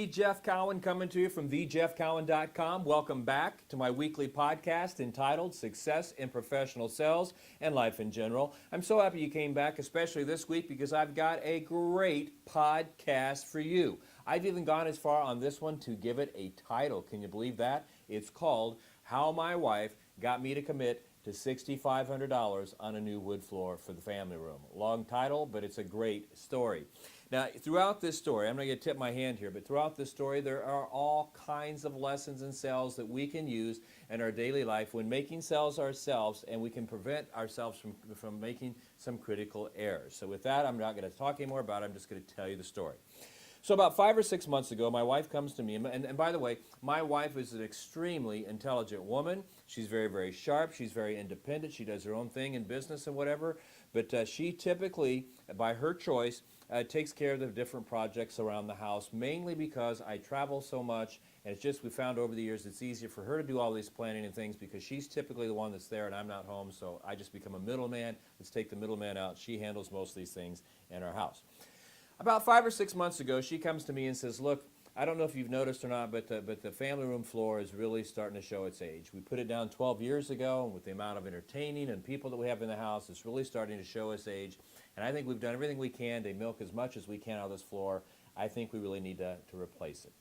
The Jeff Cowan coming to you from thejeffcowan.com. Welcome back to my weekly podcast entitled Success in Professional Sales and Life in General. I'm so happy you came back, especially this week, because I've got a great podcast for you. I've even gone as far on this one to give it a title. Can you believe that? It's called How My Wife Got Me to Commit to $6,500 on a new wood floor for the family room. Long title, but it's a great story. Now, throughout this story, I'm not going to tip my hand here, but throughout this story, there are all kinds of lessons in sales that we can use in our daily life when making sales ourselves, and we can prevent ourselves from making some critical errors. So with that, I'm not going to talk anymore about it. I'm just going to tell you the story. So about 5 or 6 months ago, my wife comes to me, and by the way, my wife is an extremely intelligent woman. She's very, very sharp. She's very independent. She does her own thing in business and whatever, but she typically, by her choice, takes care of the different projects around the house, mainly because I travel so much, and it's just we found over the years it's easier for her to do all these planning and things because she's typically the one that's there and I'm not home, so I just become a middleman. Let's take the middleman out. She handles most of these things in our house. About 5 or 6 months ago, she comes to me and says, look, I don't know if you've noticed or not, but the family room floor is really starting to show its age. We put it down 12 years ago, and with the amount of entertaining and people that we have in the house, it's really starting to show its age. And I think we've done everything we can to milk as much as we can out of this floor. I think we really need to replace it.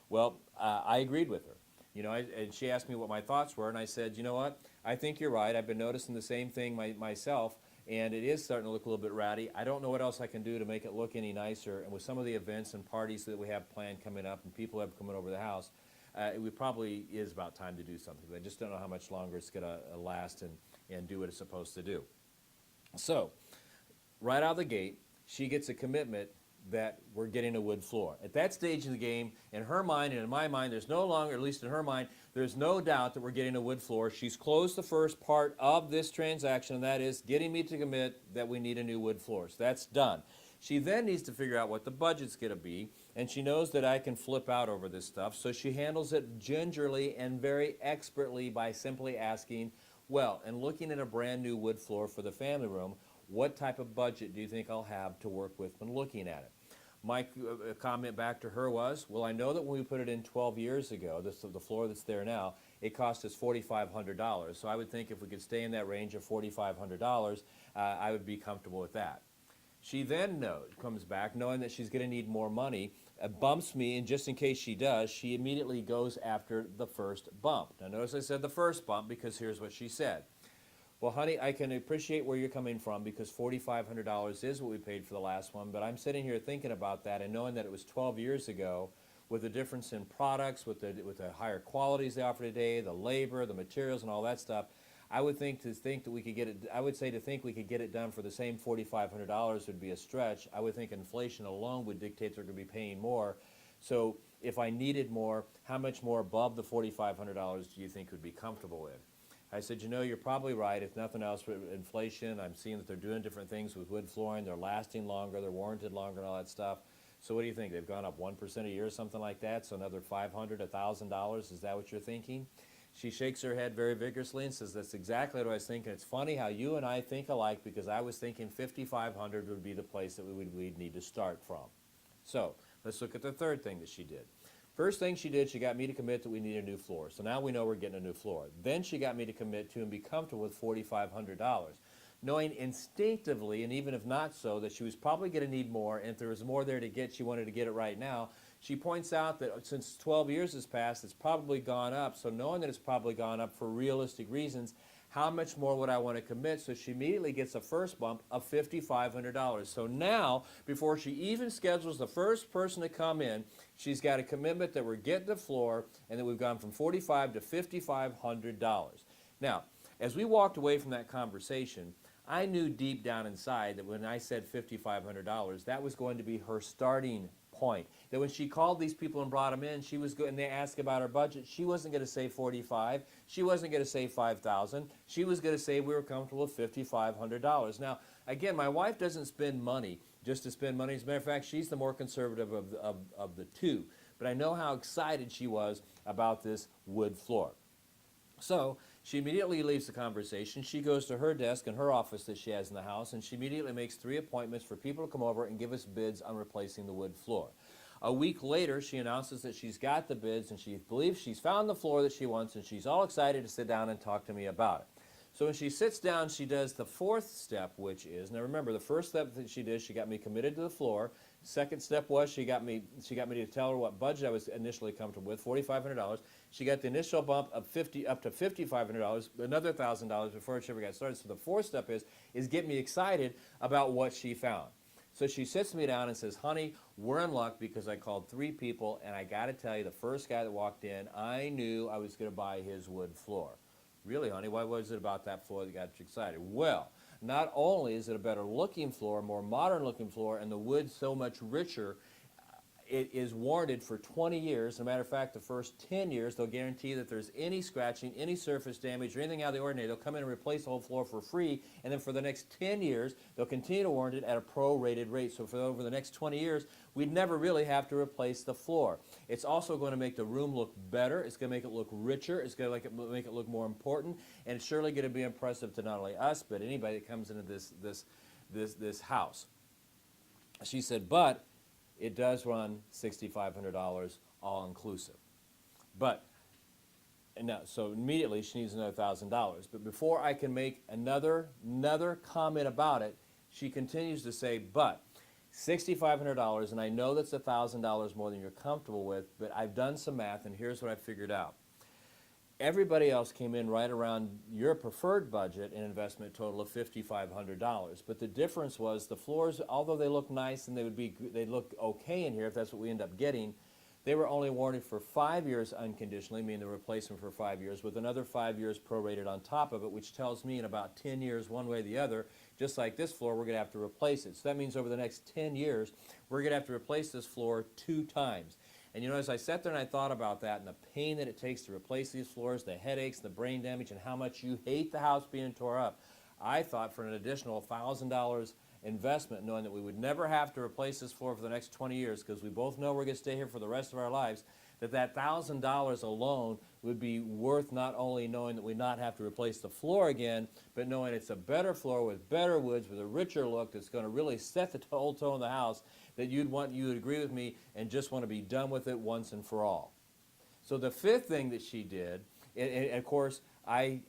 Well, I agreed with her. You know, and she asked me what my thoughts were, and I said, you know what, I think you're right. I've been noticing the same thing myself. And it is starting to look a little bit ratty. I don't know what else I can do to make it look any nicer. And with some of the events and parties that we have planned coming up and people have coming over the house, it probably is about time to do something. But I just don't know how much longer it's going to last and do what it's supposed to do. So, right out of the gate, she gets a commitment that we're getting a wood floor. At that stage in the game, in her mind and in my mind, there's no longer, at least in her mind, there's no doubt that we're getting a wood floor. She's closed the first part of this transaction, and that is getting me to commit that we need a new wood floor. So that's done. She then needs to figure out what the budget's going to be, and she knows that I can flip out over this stuff, so she handles it gingerly and very expertly by simply asking, well, and looking at a brand new wood floor for the family room, what type of budget do you think I'll have to work with when looking at it? My comment back to her was, well, I know that when we put it in 12 years ago, the floor that's there now, it cost us $4,500. So I would think if we could stay in that range of $4,500, I would be comfortable with that. She then comes back knowing that she's going to need more money, bumps me, and just in case she does, she immediately goes after the first bump. Now notice I said the first bump because here's what she said. Well, honey, I can appreciate where you're coming from because $4,500 is what we paid for the last one, but I'm sitting here thinking about that and knowing that it was 12 years ago with the difference in products, with the higher qualities they offer today, the labor, the materials, and all that stuff. I would think that we could get it. I would say to think we could get it done for the same $4,500 would be a stretch. I would think inflation alone would dictate they're going to be paying more. So if I needed more, how much more above the $4,500 do you think would be comfortable with? I said, you know, you're probably right. If nothing else, with inflation, I'm seeing that they're doing different things with wood flooring. They're lasting longer. They're warranted longer and all that stuff. So what do you think? They've gone up 1% a year or something like that, so another $500, $1,000. Is that what you're thinking? She shakes her head very vigorously and says, that's exactly what I was thinking. It's funny how you and I think alike because I was thinking $5,500 would be the place that we'd need to start from. So let's look at the third thing that she did. First thing she did, she got me to commit that we need a new floor. So now we know we're getting a new floor. Then she got me to commit to and be comfortable with $4,500, knowing instinctively, and even if not so, that she was probably going to need more, and if there was more there to get, she wanted to get it right now. She points out that since 12 years has passed, it's probably gone up. So knowing that it's probably gone up for realistic reasons, how much more would I want to commit? So she immediately gets a first bump of $5,500. So now, before she even schedules the first person to come in, she's got a commitment that we're getting the floor and that we've gone from $4,500 to $5,500. Now, as we walked away from that conversation, I knew deep down inside that when I said $5,500, that was going to be her starting point. That when she called these people and brought them in, she was and they asked about her budget, she wasn't going to say 45, she wasn't going to say 5,000, she was going to say we were comfortable with $5,500. Now, again, my wife doesn't spend money just to spend money. As a matter of fact, she's the more conservative of the two. But I know how excited she was about this wood floor. So she immediately leaves the conversation. She goes to her desk in her office that she has in the house, and she immediately makes 3 appointments for people to come over and give us bids on replacing the wood floor. A week later, she announces that she's got the bids and she believes she's found the floor that she wants, and she's all excited to sit down and talk to me about it. So when she sits down, she does the fourth step, which is, now remember, the first step that she did, she got me committed to the floor. Second step was she got me to tell her what budget I was initially comfortable with, $4,500. She got the initial bump of up to $5,500, another $1,000 before she ever got started. So the fourth step is get me excited about what she found. So she sits me down and says, honey, we're in luck because I called 3 people, and I got to tell you, the first guy that walked in, I knew I was going to buy his wood floor. Really, honey, why was it about that floor that got you excited? Well, not only is it a better looking floor, more modern looking floor, and the wood so much richer, it is warranted for 20 years. As a matter of fact, the first 10 years, they'll guarantee that there's any scratching, any surface damage, or anything out of the ordinary. They'll come in and replace the whole floor for free, and then for the next 10 years, they'll continue to warrant it at a pro-rated rate. So for over the next 20 years, we'd never really have to replace the floor. It's also going to make the room look better. It's going to make it look richer. It's going to make it look more important, and it's surely going to be impressive to not only us, but anybody that comes into this house. She said, but it does run $6,500 all inclusive. But now, so immediately she needs another $1,000. But before I can make another comment about it, she continues to say, but $6,500, and I know that's $1,000 more than you're comfortable with, but I've done some math, and here's what I figured out. Everybody else came in right around your preferred budget and investment total of $5,500. But the difference was the floors, although they look nice and they look okay in here if that's what we end up getting, they were only warranted for 5 years unconditionally, meaning the replacement for 5 years, with another 5 years prorated on top of it, which tells me in about 10 years, one way or the other, just like this floor, we're going to have to replace it. So that means over the next 10 years, we're going to have to replace this floor 2 times. And you know, as I sat there and I thought about that and the pain that it takes to replace these floors, the headaches, the brain damage, and how much you hate the house being tore up, I thought for an additional $1,000 investment, knowing that we would never have to replace this floor for the next 20 years, because we both know we're going to stay here for the rest of our lives, that $1,000 alone would be worth not only knowing that we not have to replace the floor again, but knowing it's a better floor with better woods, with a richer look that's going to really set the whole tone of the house, that you would agree with me and just want to be done with it once and for all. So the fifth thing that she did, and of course, I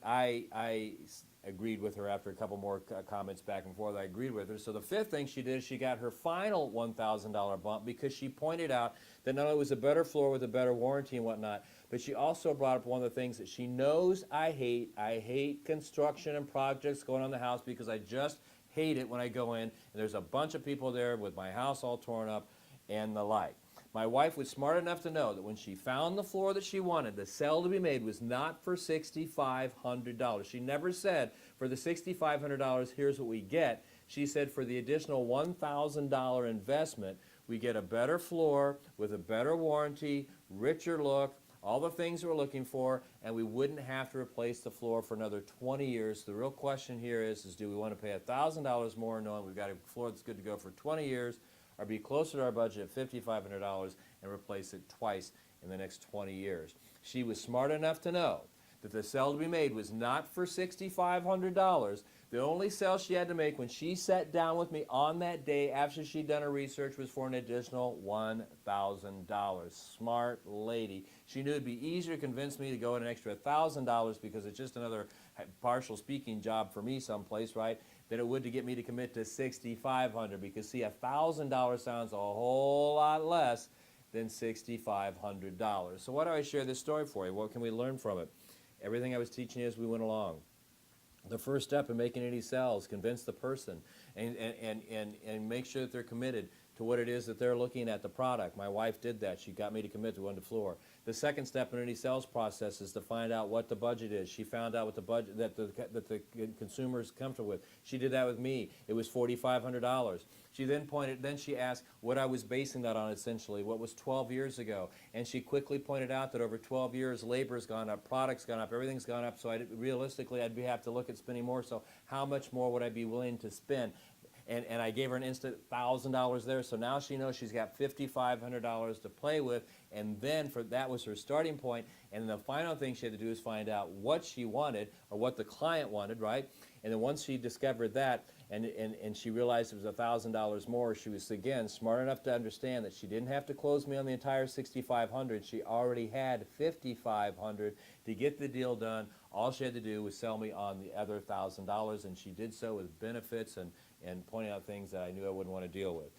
agreed with her after a couple more comments back and forth. I agreed with her. So the fifth thing she did is she got her final $1,000 bump, because she pointed out that not only was a better floor with a better warranty and whatnot, but she also brought up one of the things that she knows I hate. I hate construction and projects going on in the house, because I just hate it when I go in and there's a bunch of people there with my house all torn up and the like. My wife was smart enough to know that when she found the floor that she wanted, the sale to be made was not for $6,500. She never said, for the $6,500, here's what we get. She said, for the additional $1,000 investment, we get a better floor with a better warranty, richer look, all the things we're looking for, and we wouldn't have to replace the floor for another 20 years. The real question here is do we want to pay $1,000 more knowing we've got a floor that's good to go for 20 years, or be closer to our budget at $5,500 and replace it twice in the next 20 years? She was smart enough to know that the sale to be made was not for $6,500. The only sale she had to make when she sat down with me on that day after she'd done her research was for an additional $1,000. Smart lady. She knew it'd be easier to convince me to go in an extra $1,000 because it's just another partial speaking job for me someplace, right, than it would to get me to commit to $6,500, because see, $1,000 sounds a whole lot less than $6,500. So why do I share this story for you? What can we learn from it? Everything I was teaching you as we went along. The first step in making any sales, convince the person and make sure that they're committed to what it is that they're looking at, the product. My wife did that. She got me to commit to one to floor. The second step in any sales process is to find out what the budget is. She found out what the budget that the consumer is comfortable with. She did that with me. It was $4,500. Then she asked what I was basing that on, essentially, what was 12 years ago. And she quickly pointed out that over 12 years, labor's gone up, product's gone up, everything's gone up, so realistically, I'd have to look at spending more. So how much more would I be willing to spend? And I gave her an instant $1,000 there, so now she knows she's got $5,500 to play with, and then that was her starting point. And the final thing she had to do is find out what she wanted, or what the client wanted, right? And then once she discovered that, and she realized it was $1,000 more, she was, again, smart enough to understand that she didn't have to close me on the entire $6,500. She already had $5,500 to get the deal done. All she had to do was sell me on the other $1,000, and she did so with benefits and pointing out things that I knew I wouldn't want to deal with.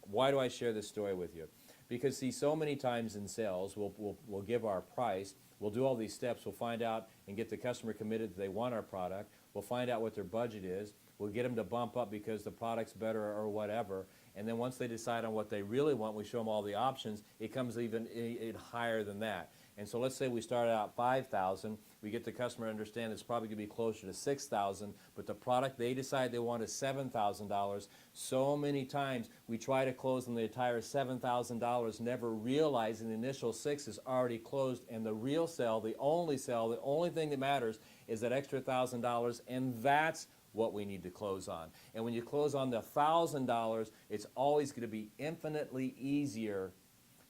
Why do I share this story with you? Because, see, so many times in sales, we'll give our price, we'll do all these steps, we'll find out and get the customer committed that they want our product, we'll find out what their budget is, we'll get them to bump up because the product's better or whatever, and then once they decide on what they really want, we show them all the options, it comes even higher than that. And so let's say we start out $5,000, we get the customer to understand it's probably going to be closer to $6,000, but the product they decide they want is $7,000. So many times we try to close on the entire $7,000, never realizing the initial $6,000 is already closed, and the real sell, the only thing that matters is that extra $1,000, and that's what we need to close on. And when you close on the $1,000, it's always going to be infinitely easier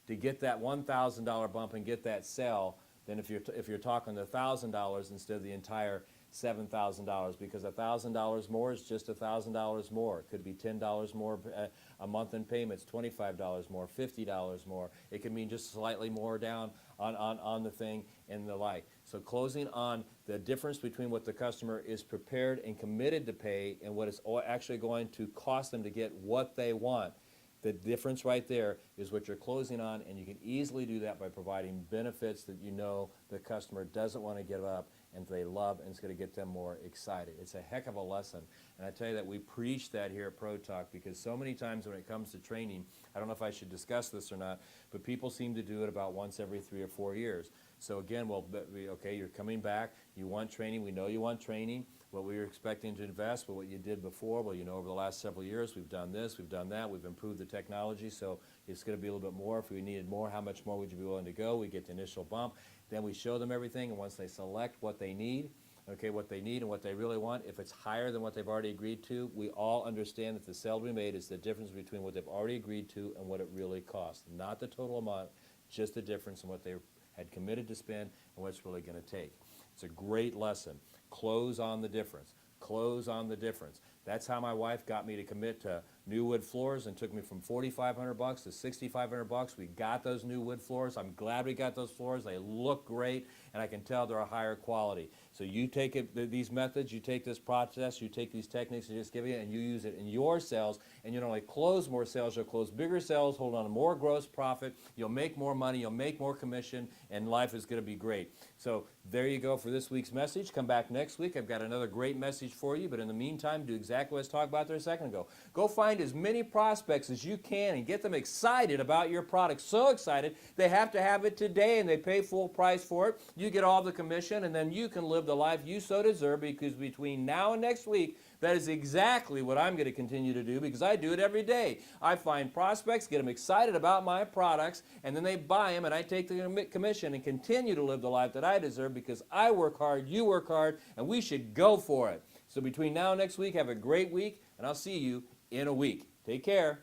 to get that $1,000 bump and get that sell than if you're talking the $1,000 instead of the entire $7,000, because $1,000 more is just $1,000 more. It could be $10 more a month in payments, $25 more, $50 more. It could mean just slightly more down on the thing and the like. So closing on the difference between what the customer is prepared and committed to pay and what it's actually going to cost them to get what they want. The difference right there is what you're closing on, and you can easily do that by providing benefits that you know the customer doesn't want to give up and they love, and it's going to get them more excited. It's a heck of a lesson, and I tell you that we preach that here at Pro Talk, because so many times when it comes to training, I don't know if I should discuss this or not, but people seem to do it about once every 3 or 4 years. So again, okay, you're coming back, you want training, we know you want training. What we were expecting to invest, but what you did before, well, you know, over the last several years, we've done this, we've done that, we've improved the technology, so it's going to be a little bit more. If we needed more, how much more would you be willing to go? We get the initial bump, then we show them everything, and once they select what they need, okay, what they need and what they really want, if it's higher than what they've already agreed to, we all understand that the sale we made is the difference between what they've already agreed to and what it really costs. Not the total amount, just the difference in what they had committed to spend and what it's really going to take. It's a great lesson. Close on the difference. Close on the difference. That's how my wife got me to commit to new wood floors, and took me from $4,500 to $6,500. We got those new wood floors. I'm glad we got those floors. They look great, and I can tell they're a higher quality. So you take these methods, you take this process, you take these techniques, and just give it, and you use it in your sales, and you not only close more sales, you'll close bigger sales, hold on to more gross profit, you'll make more money, you'll make more commission, and life is going to be great. So there you go for this week's message. Come back next week. I've got another great message for you, but in the meantime, do exactly what I was talking about there a second ago. Go find as many prospects as you can and get them excited about your product. So excited, they have to have it today, and they pay full price for it. You get all the commission, and then you can live the life you so deserve, because between now and next week, that is exactly what I'm going to continue to do, because I do it every day. I find prospects, get them excited about my products, and then they buy them, and I take the commission and continue to live the life that I deserve, because I work hard, you work hard, and we should go for it. So between now and next week, have a great week, and I'll see you in a week. Take care.